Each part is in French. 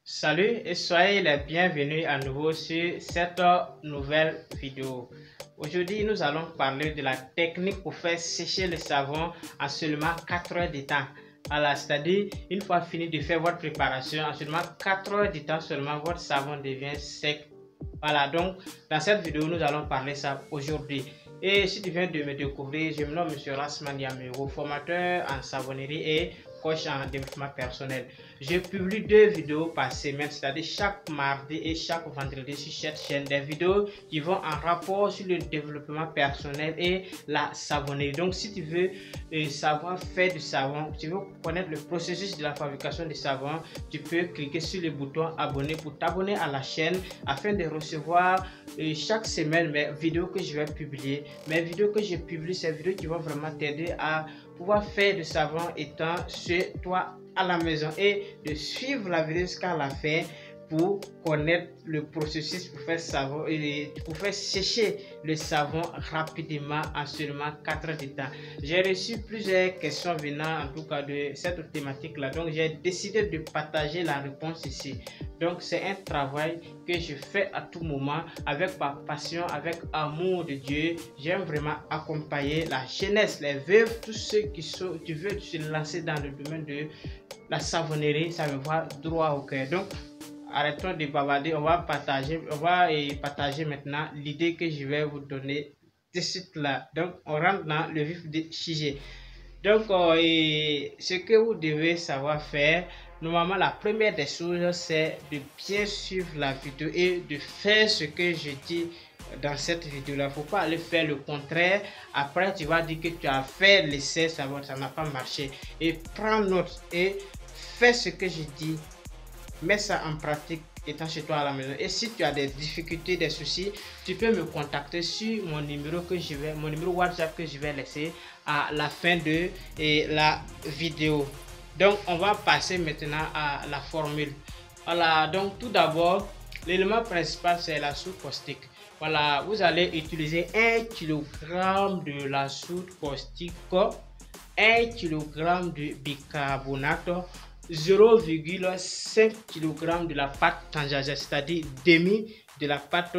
Salut et soyez les bienvenus à nouveau sur cette nouvelle vidéo. Aujourd'hui, nous allons parler de la technique pour faire sécher le savon en seulement 4 heures de temps. Voilà, c'est-à-dire, une fois fini de faire votre préparation, en seulement 4 heures de temps seulement, votre savon devient sec. Voilà, donc dans cette vidéo, nous allons parler ça aujourd'hui. Et si tu viens de me découvrir, je me nomme M. Rasman Yamiro, formateur en savonnerie et coach en développement personnel. Je publie 2 vidéos par semaine, c'est-à-dire chaque mardi et chaque vendredi sur cette chaîne, des vidéos qui vont en rapport sur le développement personnel et la savonnerie. Donc si tu veux savoir faire du savon, tu veux connaître le processus de la fabrication du savon, tu peux cliquer sur le bouton abonner pour t'abonner à la chaîne afin de recevoir chaque semaine mes vidéos que je vais publier. Mes vidéos que je publie, ces vidéos qui vont vraiment t'aider à pouvoir faire du savon étant chez toi à la maison et de suivre la vidéo jusqu'à la fin pour connaître le processus pour faire savon et pour faire sécher le savon rapidement en seulement 4 heures de temps. J'ai reçu plusieurs questions venant en tout cas de cette thématique là, donc j'ai décidé de partager la réponse ici. Donc c'est un travail que je fais à tout moment avec ma passion, avec amour de Dieu. J'aime vraiment accompagner la jeunesse, les veuves, tous ceux qui veulent se lancer dans le domaine de la savonnerie. Ça me va droit au cœur. Donc arrêtons de bavarder, on va partager maintenant l'idée que je vais vous donner de suite là. Donc on rentre dans le vif du sujet. Donc ce que vous devez savoir faire, normalement la première des choses, c'est de bien suivre la vidéo et de faire ce que je dis dans cette vidéo là. Faut pas aller faire le contraire. Après tu vas dire que tu as fait l'essai, ça n'a pas marché. Et prends note et fais ce que je dis. Mets ça en pratique étant chez toi à la maison. Et si tu as des difficultés, des soucis, tu peux me contacter sur mon numéro WhatsApp que je vais laisser à la fin de la vidéo. Donc on va passer maintenant à la formule. Voilà, donc tout d'abord, l'élément principal c'est la soude caustique. Voilà, vous allez utiliser 1 kg de la soude caustique, 1 kg de bicarbonate, 0,5 kg de la pâte tangazès, c'est-à-dire demi de la pâte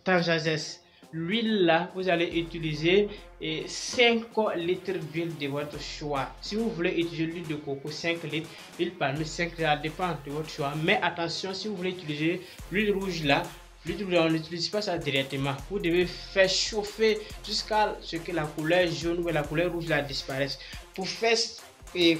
tangazès. L'huile là, vous allez utiliser 5 litres d'huile de votre choix. Si vous voulez utiliser l'huile de coco, 5 litres, l'huile palmier 5 litres, ça dépend de votre choix. Mais attention, si vous voulez utiliser l'huile rouge là, on n'utilise pas ça directement. Vous devez faire chauffer jusqu'à ce que la couleur jaune ou la couleur rouge là disparaisse. Pour faire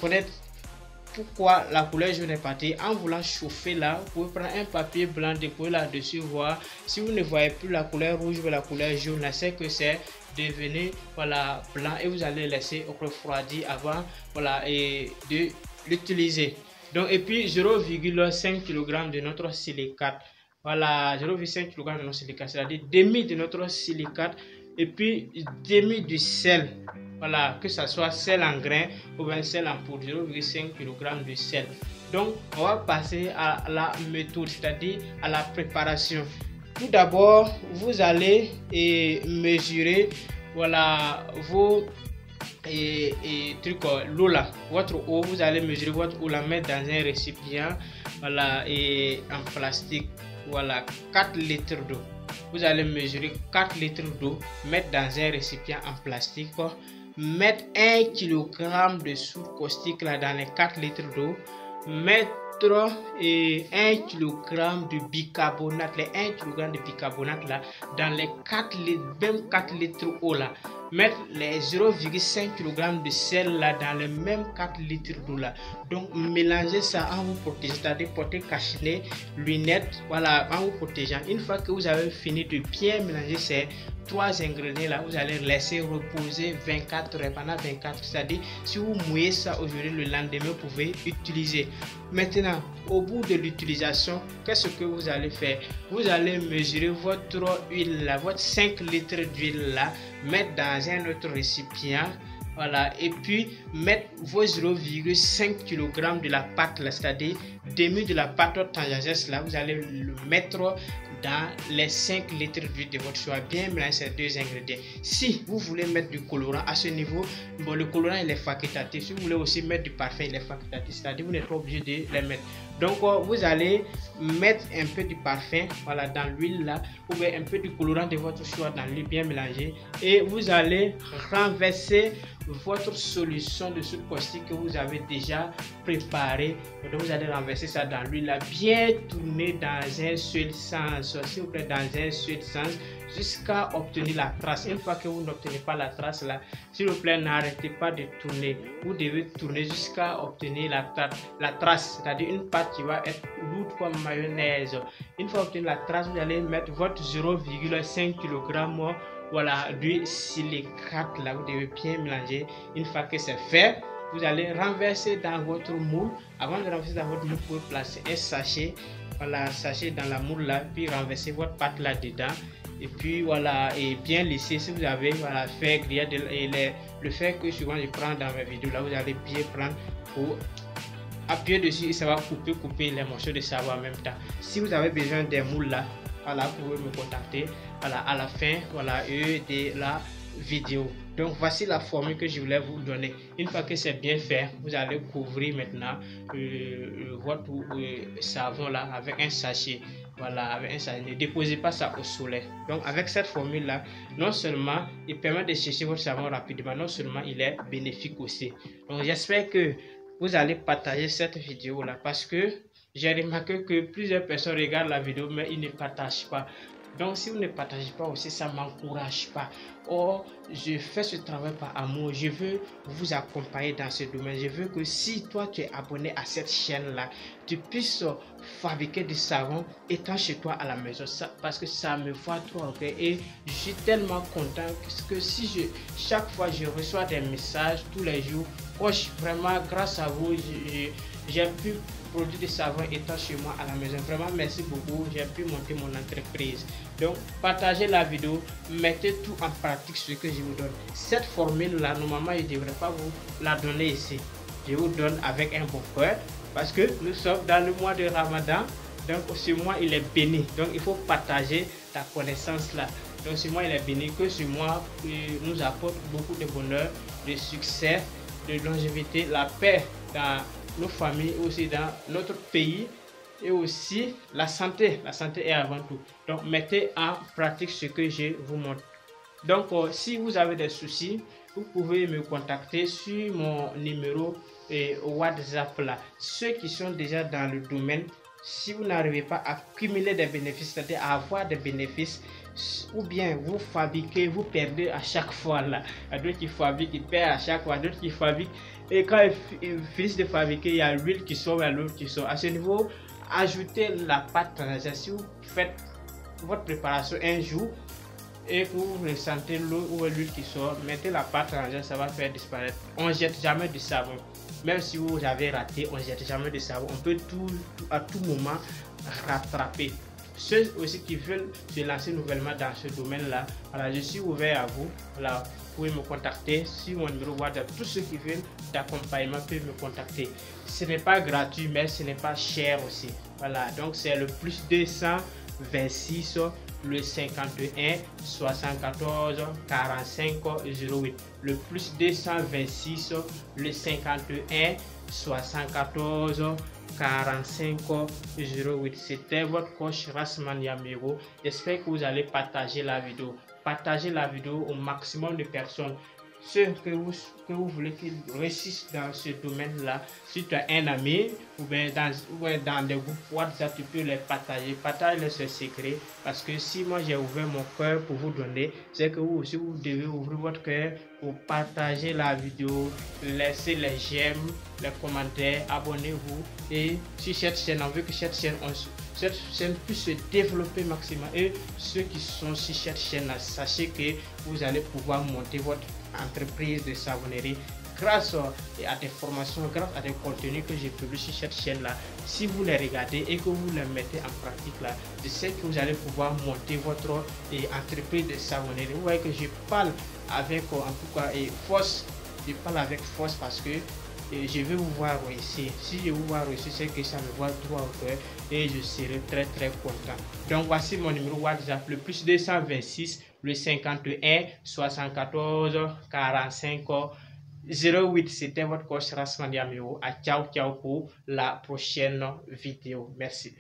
connaître pourquoi la couleur jaune est partie, en voulant chauffer là, vous pouvez prendre un papier blanc, déposer là-dessus, voir si vous ne voyez plus la couleur rouge ou la couleur jaune, là c'est que c'est devenu voilà blanc et vous allez laisser refroidir avant voilà et de l'utiliser. Donc et puis 0,5 kg de notre silicate, voilà 0,5 kg de notre silicate, c'est-à-dire demi de notre silicate et puis demi du sel. Voilà, que ce soit sel en grain ou bien sel en poudre, 0,5 kg de sel. Donc, on va passer à la méthode, c'est-à-dire à la préparation. Tout d'abord, vous allez mesurer voilà vos l'eau là, votre eau. Vous allez mesurer votre eau, la mettre dans un récipient, voilà, et en plastique, voilà, 4 litres d'eau. Vous allez mesurer 4 litres d'eau, mettre dans un récipient en plastique, mettre 1 kg de soude caustique là dans les 4 litres d'eau, mettre 1 kg de bicarbonate, les 1 kg de bicarbonate là dans les 4 litres, même 4 litres d'eau là, mettre les 0,5 kg de sel là dans les mêmes 4 litres d'eau là. Donc mélangez ça en vous protégeant, c'est-à-dire porter cache-nez, lunettes, voilà, en vous protégeant. Une fois que vous avez fini de bien mélanger ces 3 ingrédients là, vous allez laisser reposer 24 heures, pendant 24, c'est-à-dire si vous mouillez ça aujourd'hui, le lendemain vous pouvez utiliser. Maintenant au bout de l'utilisation, qu'est-ce que vous allez faire? Vous allez mesurer votre huile là, votre 5 litres d'huile là, mettre dans un autre récipient, voilà, et puis mettre vos 0,5 kg de la pâte là, c'est-à-dire demi de la pâte tangazès là, vous allez le mettre dans les 5 litres d'huile de votre choix. Bien mélanger ces 2 ingrédients. Si vous voulez mettre du colorant à ce niveau, bon, le colorant il est facultatif. Si vous voulez aussi mettre du parfum, il est facultatif. C'est-à-dire vous n'êtes pas obligé de les mettre. Donc vous allez mettre un peu du parfum, voilà, dans l'huile là, ou bien un peu du colorant de votre choix dans l'huile bien mélangée, et vous allez renverser votre solution de soude caustique que vous avez déjà préparée. Donc vous allez renverser ça dans l'huile là, bien tourner dans un seul sens, s'il vous plaît, dans un seul sens, jusqu'à obtenir la trace. Une fois que vous n'obtenez pas la trace là, s'il vous plaît, n'arrêtez pas de tourner. Vous devez tourner jusqu'à obtenir la trace, c'est-à-dire une pâte qui va être lourde comme mayonnaise. Une fois obtenu la trace, vous allez mettre votre 0,5 kg, voilà, d'huile silicate là. Vous devez bien mélanger. Une fois que c'est fait, vous allez renverser dans votre moule. Avant de renverser dans votre moule, vous pouvez placer un sachet, voilà, sachet dans la moule là, puis renverser votre pâte là dedans. Et puis voilà, et bien laisser. Si vous avez, voilà, fait griller le fer que souvent je prends dans mes vidéos là, vous allez bien prendre pour appuyer dessus et ça va couper les morceaux de savon en même temps. Si vous avez besoin des moules là, voilà, vous pouvez me contacter, voilà, à la fin, voilà, de la vidéo. Donc voici la formule que je voulais vous donner. Une fois que c'est bien fait, vous allez couvrir maintenant votre savon là avec un sachet. Voilà, avec un sachet. Ne déposez pas ça au soleil. Donc avec cette formule là, non seulement il permet de sécher votre savon rapidement, non seulement il est bénéfique aussi. Donc j'espère que vous allez partager cette vidéo là, parce que j'ai remarqué que plusieurs personnes regardent la vidéo mais ils ne partagent pas. Donc si vous ne partagez pas aussi, ça ne m'encourage pas. Or, je fais ce travail par amour. Je veux vous accompagner dans ce domaine. Je veux que si toi tu es abonné à cette chaîne là, tu puisses fabriquer du savon étant chez toi à la maison. Parce que ça me va trop, ok? Et je suis tellement content que si chaque fois je reçois des messages tous les jours, vraiment grâce à vous, j'ai pu produire du savon étant chez moi à la maison. Vraiment merci beaucoup, j'ai pu monter mon entreprise. Donc partagez la vidéo, mettez tout en pratique ce que je vous donne. Cette formule là, normalement je ne devrais pas vous la donner ici. Je vous donne avec un bon cœur parce que nous sommes dans le mois de Ramadan. Donc ce mois il est béni, donc il faut partager ta connaissance là. Donc ce mois il est béni, que ce mois nous apporte beaucoup de bonheur, de succès, de longévité, la paix dans nos familles, aussi dans notre pays, et aussi la santé. La santé est avant tout. Donc mettez en pratique ce que je vous montre. Donc si vous avez des soucis, vous pouvez me contacter sur mon numéro WhatsApp là. Ceux qui sont déjà dans le domaine, si vous n'arrivez pas à cumuler des bénéfices, c'est-à-dire à avoir des bénéfices, ou bien vous fabriquez, vous perdez à chaque fois là. Il y a d'autres qui fabriquent, ils perdent à chaque fois, d'autres qui fabriquent, et quand ils finissent de fabriquer, il y a l'huile qui sort, il y a l'eau qui sort. À ce niveau, ajoutez la pâte transgène. Si vous faites votre préparation un jour et que vous ressentez l'eau ou l'huile qui sort, mettez la pâte transgène, ça va faire disparaître. On ne jette jamais du savon. Même si vous avez raté, on ne jette jamais de savon. On peut à tout moment rattraper. Ceux aussi qui veulent se lancer nouvellement dans ce domaine-là, voilà, je suis ouvert à vous. Voilà, vous pouvez me contacter sur mon numéro WhatsApp. Tous ceux qui veulent d'accompagnement peuvent me contacter. Ce n'est pas gratuit, mais ce n'est pas cher aussi. Voilà, donc c'est le plus 226, le 51 74 45 08. Le plus 226, le 51 74 45 08. C'était votre coach Rasman Yamiro. J'espère que vous allez partager la vidéo. Partagez la vidéo au maximum de personnes. Ceux que vous voulez qu'ils réussissent dans ce domaine-là. Si tu as un ami ou bien dans des groupes WhatsApp, tu peux les partager. Partage ce secret. Parce que si moi j'ai ouvert mon cœur pour vous donner, c'est que vous aussi vous devez ouvrir votre cœur pour partager la vidéo, laisser les j'aime, les commentaires, abonnez-vous. Et sur cette chaîne, on veut que cette chaîne puisse se développer maximum. Et ceux qui sont sur cette chaîne là, sachez que vous allez pouvoir monter votre entreprise de savonnerie grâce à des formations, grâce à des contenus que j'ai publiés sur cette chaîne là. Si vous les regardez et que vous les mettez en pratique là, je sais que vous allez pouvoir monter votre entreprise de savonnerie. Vous voyez que je parle avec en tout cas force. Je parle avec force parce que je vais vous voir ici. Si je vous vois ici, c'est que ça me voit droit au cœur et je serai très content. Donc voici mon numéro WhatsApp, le plus 226 le 51 74 45 08. C'était votre coach Rasmani Amiro. À ciao pour la prochaine vidéo. Merci.